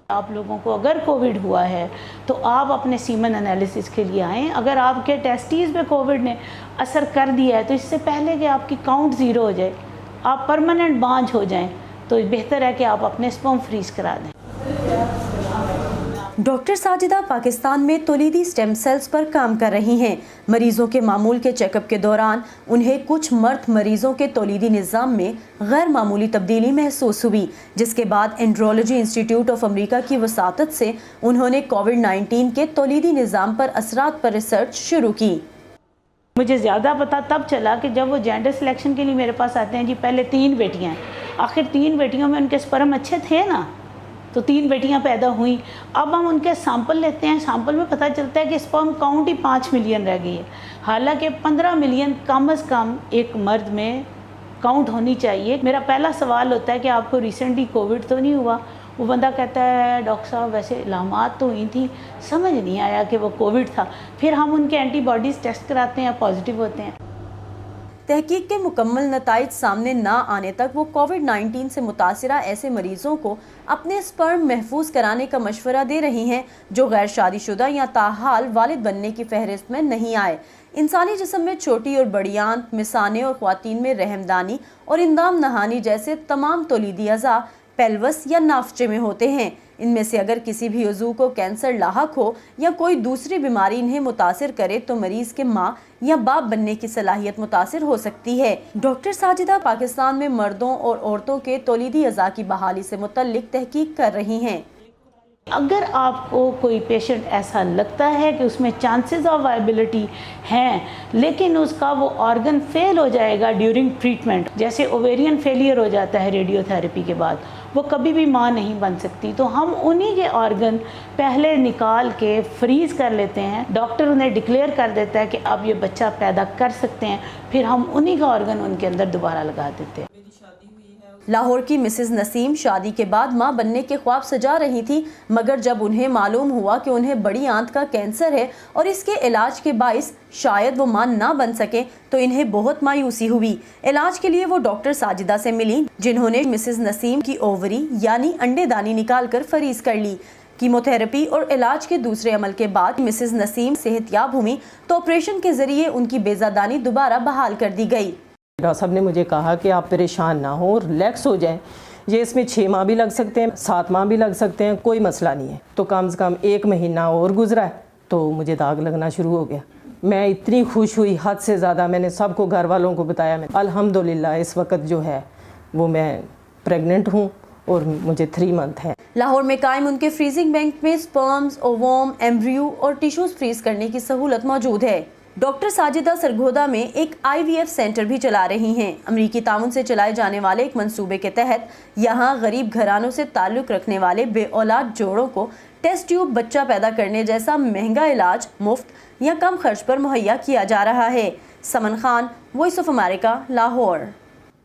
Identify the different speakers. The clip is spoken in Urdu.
Speaker 1: آپ لوگوں کو اگر کووڈ ہوا ہے تو آپ اپنے سیمن انالیسس کے لیے آئیں. اگر آپ کے ٹیسٹیز پہ کووڈ نے اثر کر دیا ہے تو اس سے پہلے کہ آپ کی کاؤنٹ زیرو ہو جائے، آپ پرماننٹ بانجھ ہو جائیں، تو بہتر ہے کہ آپ اپنے سپرم فریز کرا دیں.
Speaker 2: ڈاکٹر ساجدہ پاکستان میں تولیدی سٹیم سیلز پر کام کر رہی ہیں. مریضوں کے معمول کے چیک اپ کے دوران انہیں کچھ مرد مریضوں کے تولیدی نظام میں غیر معمولی تبدیلی محسوس ہوئی، جس کے بعد اینڈرولوجی انسٹی ٹیوٹ آف امریکہ کی وساطت سے انہوں نے کووڈ-19 کے تولیدی نظام پر اثرات پر ریسرچ شروع کی.
Speaker 1: مجھے زیادہ پتہ تب چلا کہ جب وہ جینڈر سلیکشن کے لیے میرے پاس آتے ہیں، جی پہلے 3 بیٹیاں ہیں، آخر 3 بیٹیوں میں ان کے سپرم اچھے تھے نا، تو 3 بیٹیاں پیدا ہوئیں. اب ہم ان کے سیمپل لیتے ہیں، سیمپل میں پتہ چلتا ہے کہ سپرم کاؤنٹ ہی 5 ملین رہ گئی ہے، حالانکہ 15 ملین کم از کم ایک مرد میں کاؤنٹ ہونی چاہیے. میرا پہلا سوال ہوتا ہے کہ آپ کو ریسنٹلی کووڈ تو نہیں ہوا؟ وہ بندہ کہتا ہے ڈاکٹر صاحب ویسے علامات تو ہوئی تھیں، سمجھ نہیں آیا کہ وہ کووڈ تھا. پھر ہم ان کے اینٹی باڈیز ٹیسٹ کراتے ہیں، پازیٹیو ہوتے ہیں.
Speaker 2: تحقیق کے مکمل نتائج سامنے نہ آنے تک وہ کووڈ-19 سے متاثرہ ایسے مریضوں کو اپنے سپرم محفوظ کرانے کا مشورہ دے رہی ہیں جو غیر شادی شدہ یا تاحال والد بننے کی فہرست میں نہیں آئے. انسانی جسم میں چھوٹی اور بڑی آنت، مثانے اور خواتین میں رحمدانی اور اندام نہانی جیسے تمام تولیدی اعضاء پیلوس یا نافچے میں ہوتے ہیں. ان میں سے اگر کسی بھی عضو کو کینسر لاحق ہو یا کوئی دوسری بیماری انہیں متاثر کرے تو مریض کے ماں یا باپ بننے کی صلاحیت متاثر ہو سکتی ہے. ڈاکٹر ساجدہ پاکستان میں مردوں اور عورتوں کے تولیدی اعضاء کی بحالی سے متعلق تحقیق کر رہی ہیں.
Speaker 1: اگر آپ کو کوئی پیشنٹ ایسا لگتا ہے کہ اس میں چانسز آف وائبلٹی ہیں لیکن اس کا وہ آرگن فیل ہو جائے گا ڈیورنگ ٹریٹمنٹ، جیسے اوویرین فیلئر ہو جاتا ہے ریڈیو تھراپی کے بعد، وہ کبھی بھی ماں نہیں بن سکتی، تو ہم انہی کے آرگن پہلے نکال کے فریز کر لیتے ہیں. ڈاکٹر انہیں ڈکلیئر کر دیتا ہے کہ اب یہ بچہ پیدا کر سکتے ہیں، پھر ہم انہی کا آرگن ان کے اندر دوبارہ لگا دیتے ہیں.
Speaker 2: لاہور کی مسز نسیم شادی کے بعد ماں بننے کے خواب سجا رہی تھی، مگر جب انہیں معلوم ہوا کہ انہیں بڑی آنت کا کینسر ہے اور اس کے علاج کے باعث شاید وہ ماں نہ بن سکے تو انہیں بہت مایوسی ہوئی. علاج کے لیے وہ ڈاکٹر ساجدہ سے ملی، جنہوں نے مسز نسیم کی اووری یعنی انڈے دانی نکال کر فریز کر لی. کیمو تھراپی اور علاج کے دوسرے عمل کے بعد مسز نسیم صحت یاب ہوئی تو آپریشن کے ذریعے ان کی بیضادانی دوبارہ بحال کر دی گئی.
Speaker 3: ڈاکٹر صاحب نے مجھے کہا کہ آپ پریشان نہ ہوں، ریلیکس ہو جائیں، یہ اس میں 6 ماہ بھی لگ سکتے ہیں، 7 ماہ بھی لگ سکتے ہیں، کوئی مسئلہ نہیں ہے. تو کم سے کم 1 مہینہ اور گزرا ہے تو مجھے داغ لگنا شروع ہو گیا. میں اتنی خوش ہوئی حد سے زیادہ، میں نے سب کو گھر والوں کو بتایا. میں الحمدللہ اس وقت جو ہے وہ میں پریگننٹ ہوں اور مجھے 3 منتھ ہے.
Speaker 2: لاہور میں قائم ان کے فریزنگ بینک میں سپرمز، اووم، ایمبریو اور ٹیشوز فریز کرنے کی سہولت موجود ہے. ڈاکٹر ساجدہ سرگودا میں ایک IVF سینٹر بھی چلا رہی ہیں. امریکی تعاون سے چلائے جانے والے ایک منصوبے کے تحت یہاں غریب گھرانوں سے تعلق رکھنے والے بے اولاد جوڑوں کو ٹیسٹ ٹیوب بچہ پیدا کرنے جیسا مہنگا علاج مفت یا کم خرچ پر مہیا کیا جا رہا ہے. Saman Khan, voice of America, Lahore.